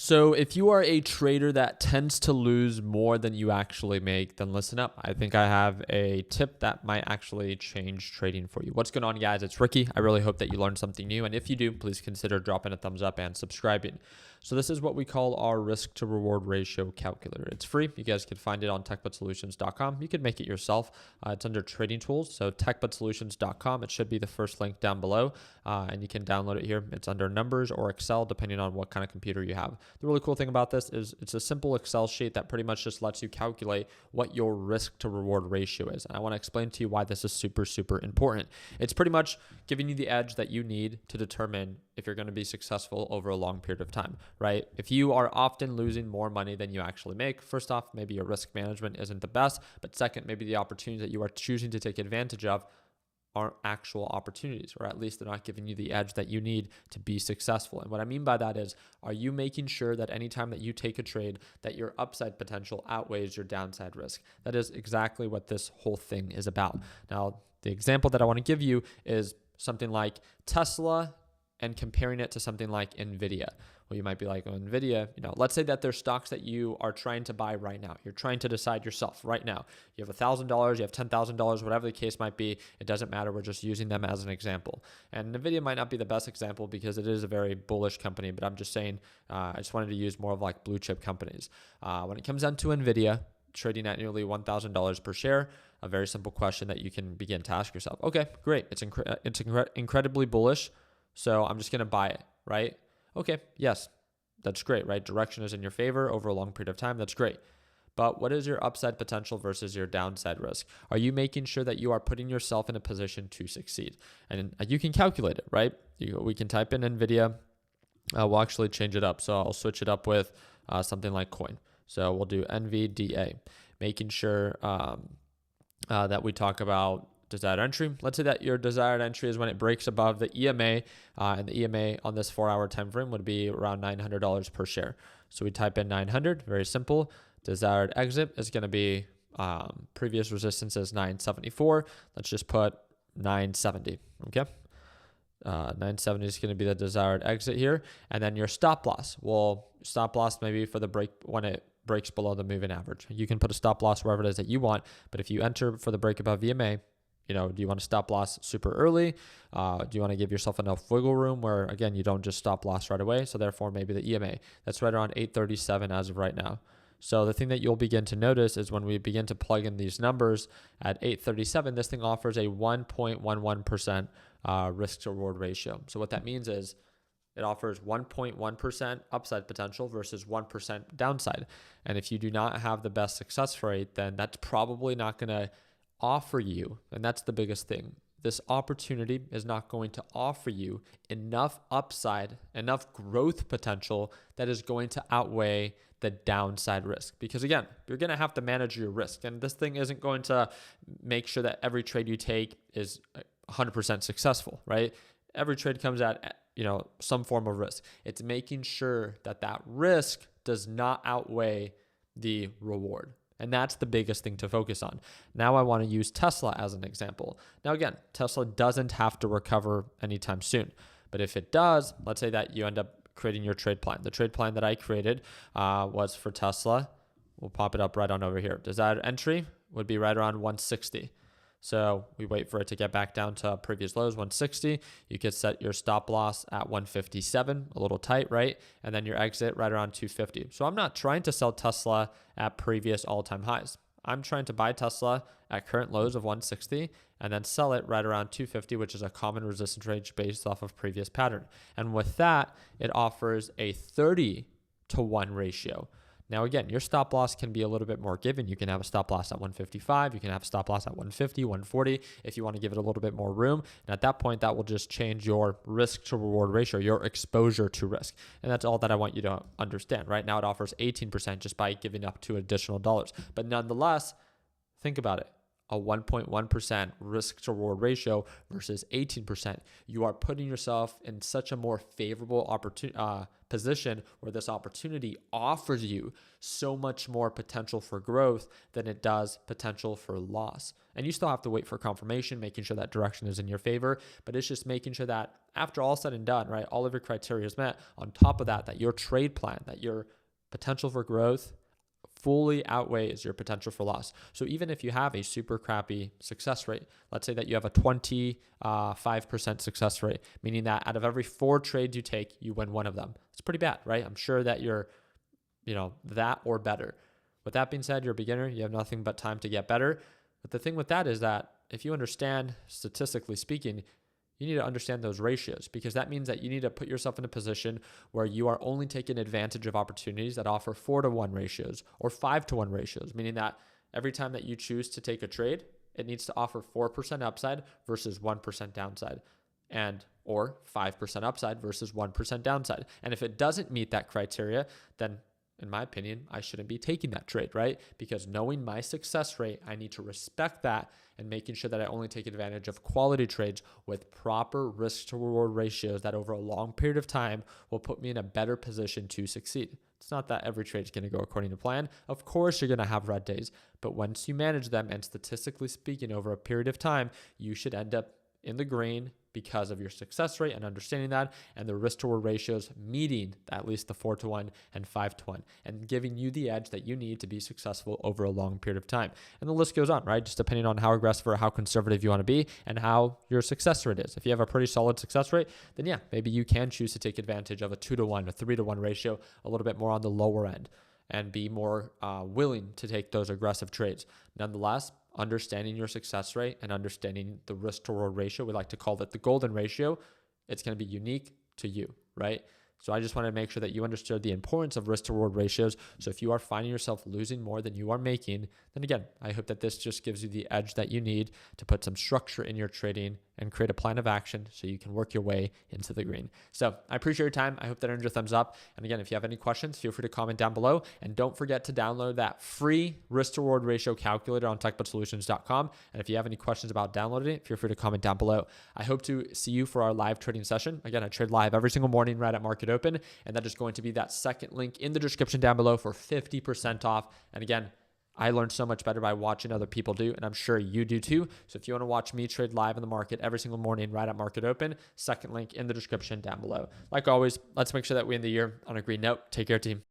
So if you are a trader that tends to lose more than you actually make, then listen up. I think I have a tip that might actually change trading for you. What's going on, guys? It's Ricky. I really hope that you learned something new. And if you do, please consider dropping a thumbs up and subscribing. So this is what we call our risk to reward ratio calculator. It's free. You guys can find it on techbutsolutions.com. You can make it yourself. It's under trading tools. So techbutsolutions.com. It should be the first link down below. And you can download it here. It's under numbers or Excel, depending on what kind of computer you have. The really cool thing about this is it's a simple Excel sheet that pretty much just lets you calculate what your risk to reward ratio is. And I want to explain to you why this is super, super important. It's pretty much giving you the edge that you need to determine if you're going to be successful over a long period of time, right? If you are often losing more money than you actually make, first off, maybe your risk management isn't the best, but second, maybe the opportunities that you are choosing to take advantage of aren't actual opportunities, or at least they're not giving you the edge that you need to be successful. And what I mean by that is, are you making sure that anytime that you take a trade, that your upside potential outweighs your downside risk? That is exactly what this whole thing is about. Now, the example that I want to give you is something like Tesla and comparing it to something like Nvidia. Well, you might be like, oh, Nvidia, let's say that there's stocks that you are trying to buy right now. You're trying to decide yourself right now. You have $1,000, you have $10,000, whatever the case might be. It doesn't matter. We're just using them as an example. And Nvidia might not be the best example because it is a very bullish company, but I'm just saying, I just wanted to use more of like blue chip companies. When it comes down to Nvidia, trading at nearly $1,000 per share, a very simple question that you can begin to ask yourself. Okay, great. It's incredibly bullish. So I'm just going to buy it, right? Okay, yes, that's great, right? Direction is in your favor over a long period of time. That's great. But what is your upside potential versus your downside risk? Are you making sure that you are putting yourself in a position to succeed? And you can calculate it, right? We can type in Nvidia. We'll actually change it up. So I'll switch it up with something like coin. So we'll do NVDA, making sure that we talk about desired entry. Let's say that your desired entry is when it breaks above the EMA, and the EMA on this 4-hour time frame would be around $900 per share. So we type in 900, very simple. Desired exit is going to be previous resistance is 974. Let's just put 970. Okay. 970 is going to be the desired exit here. And then your stop loss. Well, stop loss maybe for the break when it breaks below the moving average. You can put a stop loss wherever it is that you want, but if you enter for the break above EMA, do you want to stop loss super early? Do you want to give yourself enough wiggle room where, again, you don't just stop loss right away? So therefore, maybe the EMA, that's right around 837 as of right now. So the thing that you'll begin to notice is when we begin to plug in these numbers at 837, this thing offers a 1.11% risk to reward ratio. So what that means is it offers 1.1% upside potential versus 1% downside. And if you do not have the best success rate, then that's probably not going to offer you, and that's the biggest thing. This opportunity is not going to offer you enough upside, enough growth potential that is going to outweigh the downside risk. Because again, you're going to have to manage your risk. And this thing isn't going to make sure that every trade you take is 100% successful, right? Every trade comes at, some form of risk. It's making sure that that risk does not outweigh the reward. And that's the biggest thing to focus on. Now I want to use Tesla as an example. Now again, Tesla doesn't have to recover anytime soon. But if it does, let's say that you end up creating your trade plan. The trade plan that I created was for Tesla. We'll pop it up right on over here. Desired entry would be right around 160. So we wait for it to get back down to previous lows, 160. You could set your stop loss at 157, a little tight, right? And then your exit right around 250. So I'm not trying to sell Tesla at previous all-time highs. I'm trying to buy Tesla at current lows of 160 and then sell it right around 250, which is a common resistance range based off of previous pattern. And with that, it offers a 30-to-1 ratio. Now, again, your stop loss can be a little bit more given. You can have a stop loss at 155. You can have a stop loss at 150, 140 if you want to give it a little bit more room. And at that point, that will just change your risk to reward ratio, your exposure to risk. And that's all that I want you to understand. Right now, it offers 18% just by giving up $2 additional. But nonetheless, think about it. A 1.1% risk to reward ratio versus 18%. You are putting yourself in such a more favorable position where this opportunity offers you so much more potential for growth than it does potential for loss. And you still have to wait for confirmation, making sure that direction is in your favor, but it's just making sure that after all said and done, right, all of your criteria is met, on top of that, that your trade plan, that your potential for growth fully outweighs your potential for loss. So even if you have a super crappy success rate, let's say that you have a 25% success rate, meaning that out of every 4 trades you take, you win 1 of them. It's pretty bad, right? I'm sure that you're, that or better. With that being said, you're a beginner, you have nothing but time to get better. But the thing with that is that if you understand, statistically speaking, you need to understand those ratios, because that means that you need to put yourself in a position where you are only taking advantage of opportunities that offer 4-to-1 ratios or 5-to-1 ratios, meaning that every time that you choose to take a trade, it needs to offer 4% upside versus 1% downside, or 5% upside versus 1% downside. And if it doesn't meet that criteria, then in my opinion, I shouldn't be taking that trade, right? Because knowing my success rate, I need to respect that and making sure that I only take advantage of quality trades with proper risk to reward ratios that over a long period of time will put me in a better position to succeed. It's not that every trade is going to go according to plan. Of course, you're going to have red days, but once you manage them, and statistically speaking, over a period of time, you should end up in the green because of your success rate and understanding that, and the risk to reward ratios meeting at least the 4-to-1 and 5-to-1, and giving you the edge that you need to be successful over a long period of time. And the list goes on, right? Just depending on how aggressive or how conservative you want to be and how your success rate is. If you have a pretty solid success rate, then yeah, maybe you can choose to take advantage of a 2-to-1, a 3-to-1 ratio, a little bit more on the lower end, and be more willing to take those aggressive trades. Nonetheless, understanding your success rate and understanding the risk to reward ratio, we like to call it the golden ratio, it's going to be unique to you, right? So I just want to make sure that you understood the importance of risk to reward ratios. So if you are finding yourself losing more than you are making, then again, I hope that this just gives you the edge that you need to put some structure in your trading and create a plan of action so you can work your way into the green. So I appreciate your time. I hope that earned your thumbs up. And again, if you have any questions, feel free to comment down below. And don't forget to download that free risk to reward ratio calculator on techbudsolutions.com. And if you have any questions about downloading it, feel free to comment down below. I hope to see you for our live trading session. Again, I trade live every single morning right at market open. And that is going to be that second link in the description down below for 50% off. And again, I learned so much better by watching other people do, and I'm sure you do too. So if you want to watch me trade live in the market every single morning right at market open, second link in the description down below. Like always, let's make sure that we end the year on a green note. Take care, team.